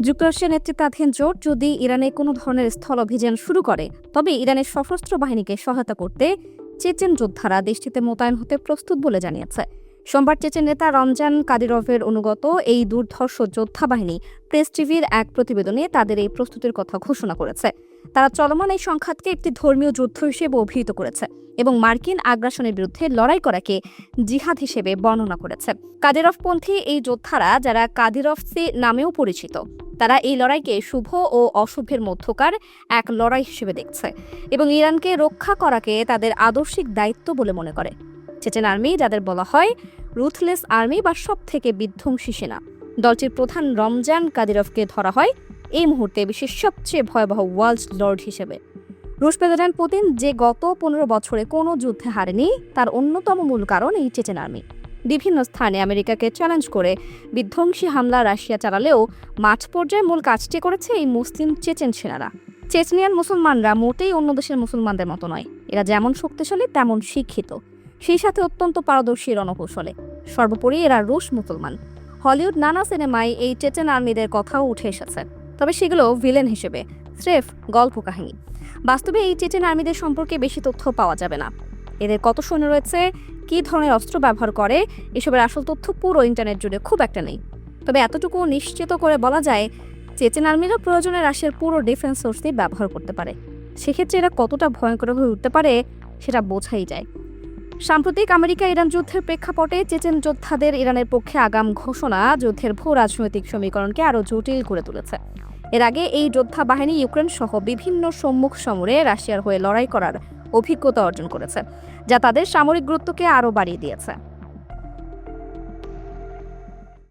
যুক্তরাষ্ট্রের নেতৃত্বাধীন জোট যদি ইরানে কোনো ধরনের স্থল অভিযান শুরু করে, তবে ইরানের সশস্ত্র বাহিনীকে সহায়তা করতে চেচেন যোদ্ধারা দেশটিতে মোতায়েন হতে প্রস্তুত বলে জানিয়েছে। সোমবার চেচেন নেতা রমজান কাদিরভের অনুগত এই দুর্ধর্ষ যোদ্ধা বাহিনী প্রেস টিভির এক প্রতিবেদনে তাদের এই প্রস্তুতির কথা ঘোষণা করেছে। তারা চলমান এই সংঘাতকে একটি ধর্মীয় যুদ্ধ হিসেবে অভিহিত করেছে এবং মার্কিন আগ্রাসনের বিরুদ্ধে লড়াই করাকে জিহাদ হিসেবে বর্ণনা করেছে। কাদিরভপন্থী এই যোদ্ধারা, যারা কাদিরভসি নামেও পরিচিত, তারা এই লড়াইকে শুভ ও অশুভের মধ্যকার এক লড়াই হিসেবে দেখছে এবং ইরানকে রক্ষা করাকে তাদের আদর্শিক দায়িত্ব বলে মনে করে। চেচেন আর্মি, যাদের বলা হয় রুথলেস আর্মি বা সব থেকে বিধ্বংসী সেনা, দলটির প্রধান রমজান কাদিরভকে ধরা হয় এই মুহূর্তে বিশ্বের সবচেয়ে ভয়াবহ ওয়ার্ল্ড লর্ড হিসেবে। রুশ প্রেসিডেন্ট পুতিন যে গত 15 বছরে কোনো যুদ্ধে হারেনি, তার অন্যতম মূল কারণ এই চেচেন আর্মি। বিভিন্ন স্থানে আমেরিকাকে চ্যালেঞ্জ করে বিধ্বংসী হামলা রাশিয়া চালালেও মাঠ পর্যায়ে মূল কাজটি করেছে এই মুসলিম চেচেন সেনারা। চেচনিয়ান মুসলমানরা মোটেই অন্য দেশের মুসলমানদের মতো নয়। এরা যেমন শক্তিশালী তেমন শিক্ষিত, সেই সাথে অত্যন্ত পারদর্শী রণকৌশলে। সর্বোপরি এরা রুশ মুসলমান। হলিউড নানা সিনেমায় এই চেচেন আর্মিদের কথাও উঠে এসেছে, তবে সেগুলো ভিলেন হিসেবে, স্রেফ গল্প কাহিনী। বাস্তবে এই চেচেন আর্মিদের সম্পর্কে বেশি তথ্য পাওয়া যাবে না। এদের কত সৈন্য রয়েছে, কী ধরনের অস্ত্র ব্যবহার করে, এসবের আসল তথ্য পুরো ইন্টারনেট জুড়ে খুব একটা নেই। তবে এতটুকু নিশ্চিত করে বলা যায়, চেচেন আর্মিরা প্রয়োজনে রাশিয়ার পুরো ডিফেন্স সোর্সই ব্যবহার করতে পারে। সেক্ষেত্রে এরা কতটা ভয়ঙ্কর হয়ে উঠতে পারে সেটা বোঝাই যায়। সাম্প্রতিক আমেরিকা ইরান যুদ্ধের প্রেক্ষাপটে চেচেন যোদ্ধাদের ইরানের পক্ষে আগাম ঘোষণা যুদ্ধের ভূ রাজনৈতিক সমীকরণকে আরও জটিল করে তুলেছে। এর আগে এই যোদ্ধা বাহিনী ইউক্রেন সহ বিভিন্ন সম্মুখ সমরে রাশিয়ার হয়ে লড়াই করার অভিজ্ঞতা অর্জন করেছে, যা তাদের সামরিক গুরুত্বকে আরও বাড়িয়ে দিয়েছে।